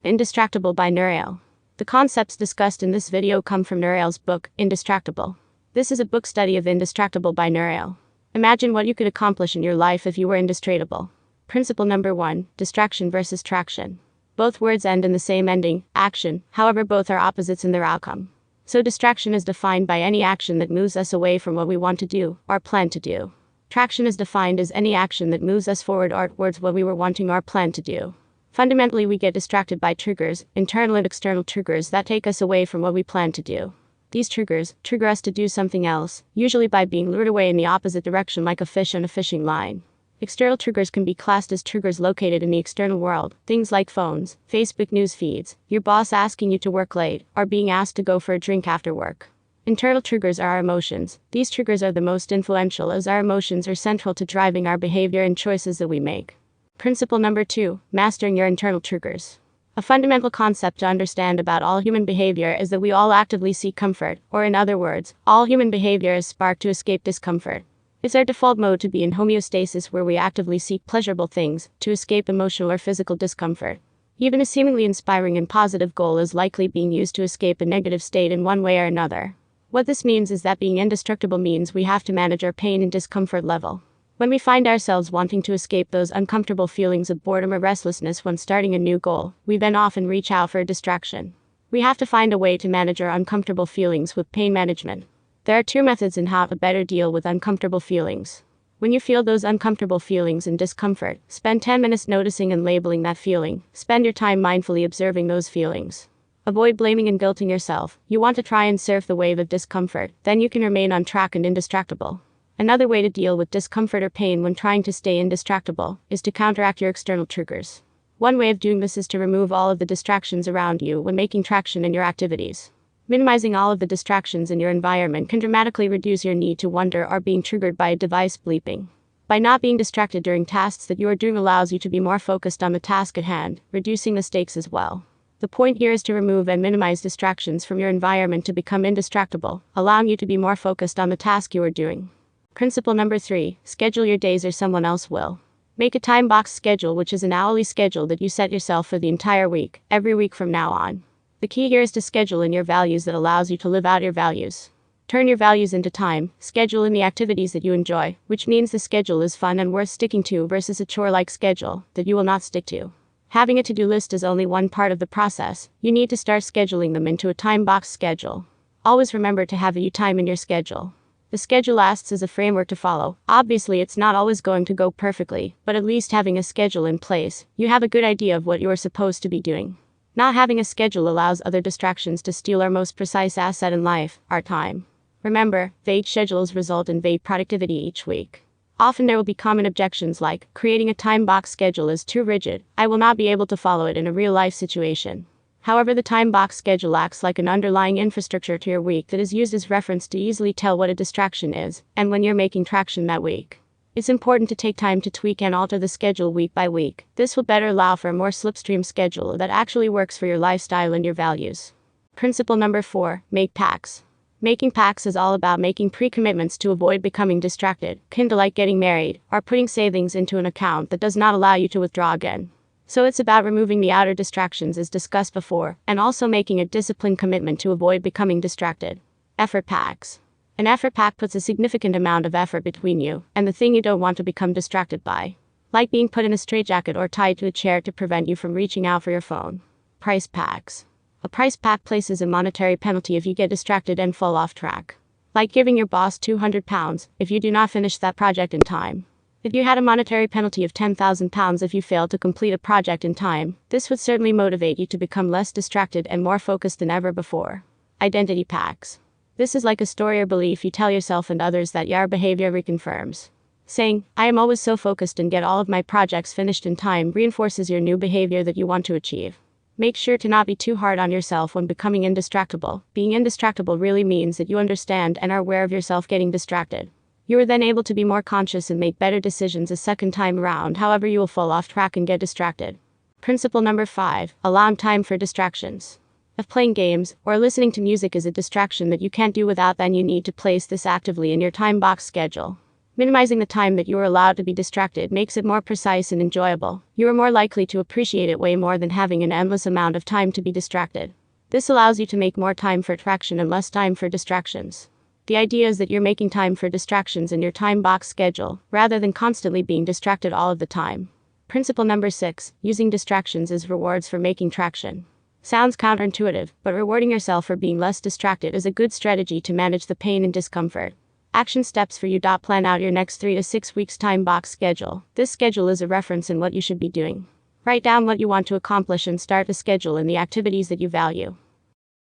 Indistractable by Nir Eyal. The concepts discussed in this video come from Nir Eyal's book, Indistractable. This is a book study of Indistractable by Nir Eyal. Imagine what you could accomplish in your life if you were indistratable. Principle number 1, distraction versus traction. Both words end in the same ending, action, however both are opposites in their outcome. So distraction is defined by any action that moves us away from what we want to do, or plan to do. Traction is defined as any action that moves us forward or towards what we were wanting or plan to do. Fundamentally, we get distracted by triggers, internal and external triggers that take us away from what we plan to do. These triggers trigger us to do something else, usually by being lured away in the opposite direction like a fish on a fishing line. External triggers can be classed as triggers located in the external world, things like phones, Facebook news feeds, your boss asking you to work late, or being asked to go for a drink after work. Internal triggers are our emotions. These triggers are the most influential as our emotions are central to driving our behavior and choices that we make. Principle number 2, mastering your internal triggers. A fundamental concept to understand about all human behavior is that we all actively seek comfort, or in other words, all human behavior is sparked to escape discomfort. It's our default mode to be in homeostasis where we actively seek pleasurable things, to escape emotional or physical discomfort. Even a seemingly inspiring and positive goal is likely being used to escape a negative state in one way or another. What this means is that being indestructible means we have to manage our pain and discomfort level. When we find ourselves wanting to escape those uncomfortable feelings of boredom or restlessness when starting a new goal, we then often reach out for a distraction. We have to find a way to manage our uncomfortable feelings with pain management. There are 2 methods in how to better deal with uncomfortable feelings. When you feel those uncomfortable feelings and discomfort, spend 10 minutes noticing and labeling that feeling. Spend your time mindfully observing those feelings. Avoid blaming and guilting yourself. You want to try and surf the wave of discomfort, then you can remain on track and indistractable. Another way to deal with discomfort or pain when trying to stay indistractable is to counteract your external triggers. One way of doing this is to remove all of the distractions around you when making traction in your activities. Minimizing all of the distractions in your environment can dramatically reduce your need to wonder or being triggered by a device bleeping. By not being distracted during tasks that you are doing allows you to be more focused on the task at hand, reducing the stakes as well. The point here is to remove and minimize distractions from your environment to become indistractable, allowing you to be more focused on the task you are doing. Principle number 3, schedule your days or someone else will. Make a time-boxed schedule, which is an hourly schedule that you set yourself for the entire week, every week from now on. The key here is to schedule in your values that allows you to live out your values. Turn your values into time, schedule in the activities that you enjoy, which means the schedule is fun and worth sticking to versus a chore-like schedule that you will not stick to. Having a to-do list is only one part of the process. You need to start scheduling them into a time-boxed schedule. Always remember to have a time in your schedule. The schedule lasts as a framework to follow. Obviously, it's not always going to go perfectly, but at least having a schedule in place, you have a good idea of what you are supposed to be doing. Not having a schedule allows other distractions to steal our most precise asset in life, our time. Remember, vague schedules result in vague productivity each week. Often there will be common objections like, creating a time-box schedule is too rigid, I will not be able to follow it in a real-life situation. However, the time-box schedule acts like an underlying infrastructure to your week that is used as reference to easily tell what a distraction is, and when you're making traction that week. It's important to take time to tweak and alter the schedule week by week. This will better allow for a more slipstream schedule that actually works for your lifestyle and your values. Principle number 4, make pacts. Making pacts is all about making pre-commitments to avoid becoming distracted, kind of like getting married, or putting savings into an account that does not allow you to withdraw again. So it's about removing the outer distractions as discussed before, and also making a disciplined commitment to avoid becoming distracted. Effort pacts. An effort pact puts a significant amount of effort between you and the thing you don't want to become distracted by. Like being put in a straitjacket or tied to a chair to prevent you from reaching out for your phone. Price pacts. A price pact places a monetary penalty if you get distracted and fall off track. Like giving your boss £200 if you do not finish that project in time. If you had a monetary penalty of £10,000 if you failed to complete a project in time, this would certainly motivate you to become less distracted and more focused than ever before. Identity pacts. This is like a story or belief you tell yourself and others that your behavior reconfirms. Saying, I am always so focused and get all of my projects finished in time reinforces your new behavior that you want to achieve. Make sure to not be too hard on yourself when becoming indistractable. Being indistractable really means that you understand and are aware of yourself getting distracted. You are then able to be more conscious and make better decisions a second time around, however you will fall off track and get distracted. Principle number 5, allow time for distractions. If playing games or listening to music is a distraction that you can't do without, then you need to place this actively in your time box schedule. Minimizing the time that you are allowed to be distracted makes it more precise and enjoyable. You are more likely to appreciate it way more than having an endless amount of time to be distracted. This allows you to make more time for attraction and less time for distractions. The idea is that you're making time for distractions in your time box schedule, rather than constantly being distracted all of the time. Principle number 6, using distractions as rewards for making traction. Sounds counterintuitive, but rewarding yourself for being less distracted is a good strategy to manage the pain and discomfort. Action steps for you. Plan out your next 3 to 6 weeks time box schedule. This schedule is a reference in what you should be doing. Write down what you want to accomplish and start the schedule in the activities that you value.